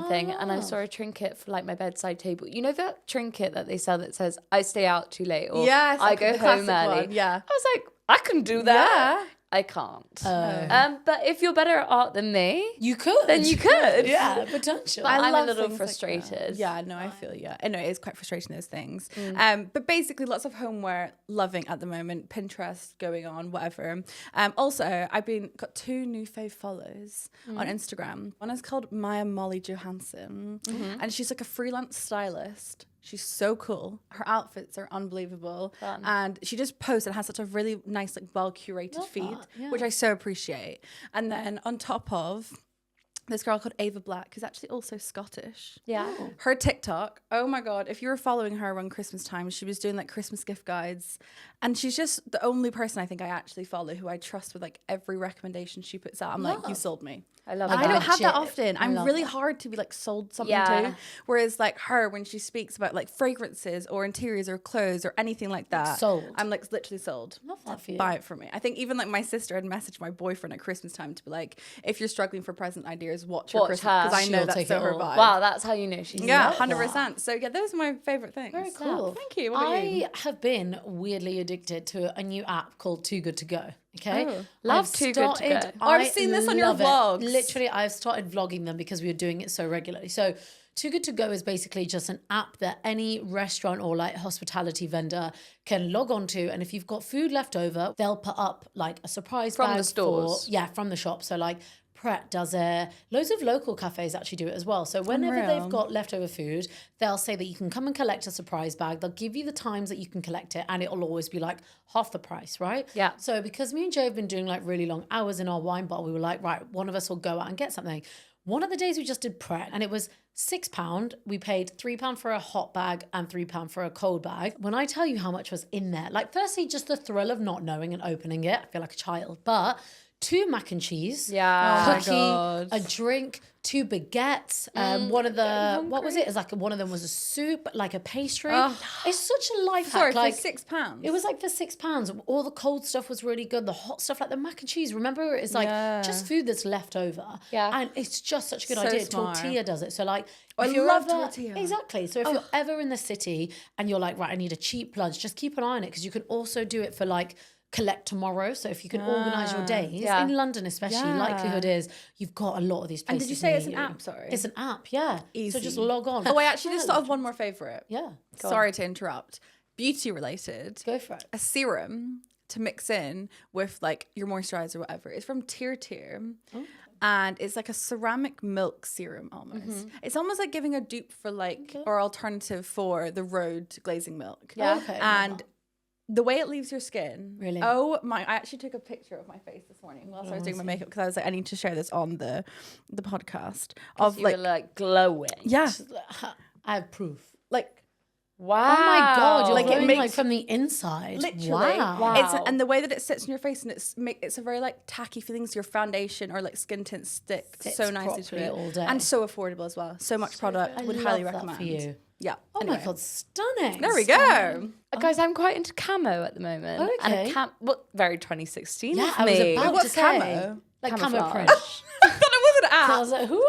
Speaker 2: thing, and I saw a trinket for like my bedside table. You know that trinket that they sell that says "I stay out too late" or
Speaker 4: Yes,
Speaker 2: "I
Speaker 4: like
Speaker 2: go
Speaker 4: the
Speaker 2: home
Speaker 4: classic
Speaker 2: early."
Speaker 4: one, yeah.
Speaker 2: I was like, I can do that.
Speaker 4: Yeah.
Speaker 2: I can't.
Speaker 1: Oh.
Speaker 2: But if you're better at art than me,
Speaker 1: You could.
Speaker 2: then you could.
Speaker 1: Yeah, potential.
Speaker 2: But I'm a
Speaker 4: love
Speaker 2: little
Speaker 4: things like that.
Speaker 2: frustrated.
Speaker 4: Yeah, no, I feel you. I know it is quite frustrating, those things. But basically, lots of homeware loving at the moment. Pinterest going on, whatever. Also, I've got 2 new fave follows on Instagram. One is called Maya Molly Johansson, and she's like a freelance stylist. She's so cool. Her outfits are unbelievable. And she just posts and has such a really nice, like well curated feed, which I so appreciate. And then on top of this girl called Ava Black, who's actually also Scottish.
Speaker 2: Yeah.
Speaker 4: Her TikTok, oh my God, if you were following her around Christmas time, she was doing like Christmas gift guides. And she's just the only person I think I actually follow who I trust with like every recommendation she puts out. I'm like, you sold me.
Speaker 2: I love
Speaker 4: I
Speaker 2: that.
Speaker 4: don't have that
Speaker 1: Legit.
Speaker 4: often. I'm really hard to be like sold something to. Whereas like her, when she speaks about like fragrances or interiors or clothes or anything like that,
Speaker 1: sold.
Speaker 4: I'm like literally sold.
Speaker 1: Love that for you.
Speaker 4: Buy it for me. I think even like my sister had messaged my boyfriend at Christmas time to be like, if you're struggling for present ideas, watch her Christmas,
Speaker 2: her.
Speaker 4: because I know
Speaker 1: She'll
Speaker 4: that's
Speaker 1: take
Speaker 4: so
Speaker 1: it
Speaker 4: her
Speaker 1: all.
Speaker 4: vibe.
Speaker 2: Wow, that's how you know she's
Speaker 4: Yeah,
Speaker 1: love
Speaker 4: 100%. So yeah, those are my favorite things.
Speaker 1: Very cool.
Speaker 4: Thank you. What about you?
Speaker 1: I have been weirdly addicted to a new app called Too Good To Go. Okay,
Speaker 2: Love
Speaker 1: I've
Speaker 2: Too Good To
Speaker 1: started-
Speaker 2: Go.
Speaker 4: I've seen this on your
Speaker 1: love it.
Speaker 4: vlogs.
Speaker 1: Literally, I've started vlogging them because we were doing it so regularly. So Too Good To Go is basically just an app that any restaurant or like hospitality vendor can log on to, and if you've got food left over, they'll put up like a surprise
Speaker 2: From
Speaker 1: bag
Speaker 2: the stores.
Speaker 1: from the shop. So like Pret does it. Loads of local cafes actually do it as well. So whenever they've got leftover food, they'll say that you can come and collect a surprise bag. They'll give you the times that you can collect it, and it'll always be like half the price, right?
Speaker 2: Yeah.
Speaker 1: So because me and Joe have been doing like really long hours in our wine bar, we were like, right, one of us will go out and get something. One of the days we just did Pret, and it was £6. We paid £3 for a hot bag and £3 for a cold bag. When I tell you how much was in there, like firstly, just the thrill of not knowing and opening it, I feel like a child, but 2 mac and cheese, cookie, a drink, 2 baguettes, one of the, what was it? It's like one of them was a soup, like a pastry. It's such a life
Speaker 4: Sorry,
Speaker 1: hack. Like,
Speaker 4: for £6.
Speaker 1: it was like for £6. All the cold stuff was really good. The hot stuff, like the mac and cheese. Remember, it's like just food that's left over.
Speaker 2: Yeah.
Speaker 1: And it's just such a good
Speaker 4: So
Speaker 1: idea.
Speaker 4: smart.
Speaker 1: Tortilla does it. So like,
Speaker 4: I
Speaker 1: if you're
Speaker 4: love
Speaker 1: ever,
Speaker 4: tortilla.
Speaker 1: Exactly. So if you're ever in the city and you're like, right, I need a cheap lunch, just keep an eye on it, because you can also do it for like collect tomorrow. So if you can organise your days in London, especially, likelihood is you've got a lot of these places.
Speaker 4: And did you say it's
Speaker 1: near
Speaker 4: an
Speaker 1: you.
Speaker 4: app? Sorry,
Speaker 1: It's an app. Yeah.
Speaker 4: Easy.
Speaker 1: So just log on.
Speaker 4: Oh, I actually just thought of one more favorite.
Speaker 1: Yeah.
Speaker 4: Sorry to interrupt. Beauty related.
Speaker 1: Go for it.
Speaker 4: A serum to mix in with like your moisturizer or whatever. It's from Tier. And it's like a ceramic milk serum almost. It's almost like giving a dupe for like, or alternative for the Rhode glazing milk.
Speaker 1: Yeah. Okay.
Speaker 4: And the way it leaves your skin.
Speaker 1: Really?
Speaker 4: Oh my, I actually took a picture of my face this morning whilst I was doing my makeup, because I was like, I need to share this on the podcast. Of
Speaker 2: You
Speaker 4: like,
Speaker 2: were like glowing.
Speaker 4: yeah.
Speaker 1: I have proof.
Speaker 4: Like,
Speaker 2: Wow.
Speaker 1: Oh my God, you're
Speaker 4: Like, it
Speaker 1: glowing
Speaker 4: makes-
Speaker 1: like from the inside.
Speaker 4: literally,
Speaker 1: Wow.
Speaker 4: it's and the way that it sits on your face, and it's a very like tacky feeling, so your foundation or like skin tint sticks
Speaker 1: Sits
Speaker 4: so nicely to
Speaker 1: properly
Speaker 4: it,
Speaker 1: all day.
Speaker 4: and so affordable as well. So much product,
Speaker 1: I
Speaker 4: would
Speaker 1: love
Speaker 4: highly
Speaker 1: that
Speaker 4: recommend.
Speaker 1: for you.
Speaker 4: Yeah.
Speaker 1: Oh
Speaker 4: anyway.
Speaker 1: my God, stunning.
Speaker 4: There we go.
Speaker 2: Guys, I'm quite into camo at the moment.
Speaker 1: Okay.
Speaker 2: And very 2016
Speaker 1: Yeah,
Speaker 2: for
Speaker 1: I was
Speaker 2: me.
Speaker 1: about
Speaker 4: What's
Speaker 1: to say.
Speaker 4: camo?
Speaker 1: Like camo
Speaker 2: Camouflage.
Speaker 1: print.
Speaker 4: I thought it was an
Speaker 1: I
Speaker 4: app.
Speaker 1: was like, who?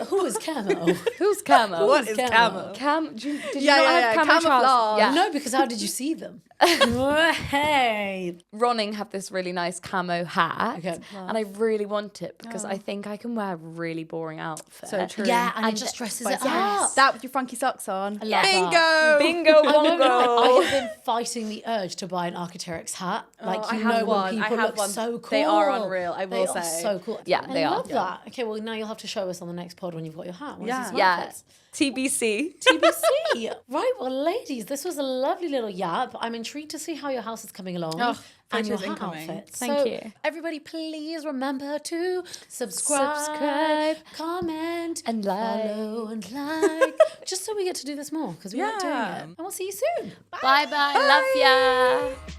Speaker 1: Who is camo?
Speaker 2: Who's camo?
Speaker 4: What is
Speaker 1: camo?
Speaker 4: camo?
Speaker 2: Did you
Speaker 4: Yeah,
Speaker 2: not
Speaker 4: yeah,
Speaker 2: have
Speaker 4: yeah,
Speaker 2: camo trousers?
Speaker 4: camouflage.
Speaker 2: Yeah.
Speaker 1: No, because how did you see them? Hey.
Speaker 2: Ronning have this really nice camo hat,
Speaker 1: Okay.
Speaker 2: and I really want it because I think I can wear a really boring outfit.
Speaker 4: So true.
Speaker 1: Yeah, and it just dresses it up.
Speaker 4: That with your funky socks on.
Speaker 1: love that.
Speaker 4: Bingo.
Speaker 2: Bingo
Speaker 1: I know,
Speaker 2: bongo.
Speaker 1: I have been fighting the urge to buy an Architect's hat. Like,
Speaker 4: I
Speaker 1: you
Speaker 4: have
Speaker 1: know, when
Speaker 4: one.
Speaker 1: people
Speaker 4: I have
Speaker 1: look
Speaker 4: one.
Speaker 1: so cool.
Speaker 4: They are unreal, I will
Speaker 1: They are
Speaker 4: say.
Speaker 1: so cool.
Speaker 2: Yeah, they
Speaker 1: I
Speaker 2: are.
Speaker 1: love that. Okay, well, now you'll have to show us on the next pod when you've got your hat. What is
Speaker 4: Yeah.
Speaker 1: these
Speaker 2: Yeah.
Speaker 1: outfits?
Speaker 2: TBC.
Speaker 1: TBC. Right, well, ladies, this was a lovely little yap. I'm intrigued to see how your house is coming along.
Speaker 4: Oh,
Speaker 1: and your
Speaker 4: photos
Speaker 1: hat
Speaker 4: incoming.
Speaker 1: outfits.
Speaker 2: Thank
Speaker 1: So,
Speaker 2: you.
Speaker 1: everybody, please remember to subscribe, comment,
Speaker 2: And like.
Speaker 1: follow and like, just so we get to do this more, because we like doing
Speaker 4: Yeah.
Speaker 1: it. And we'll see you soon.
Speaker 2: Bye bye. Love ya.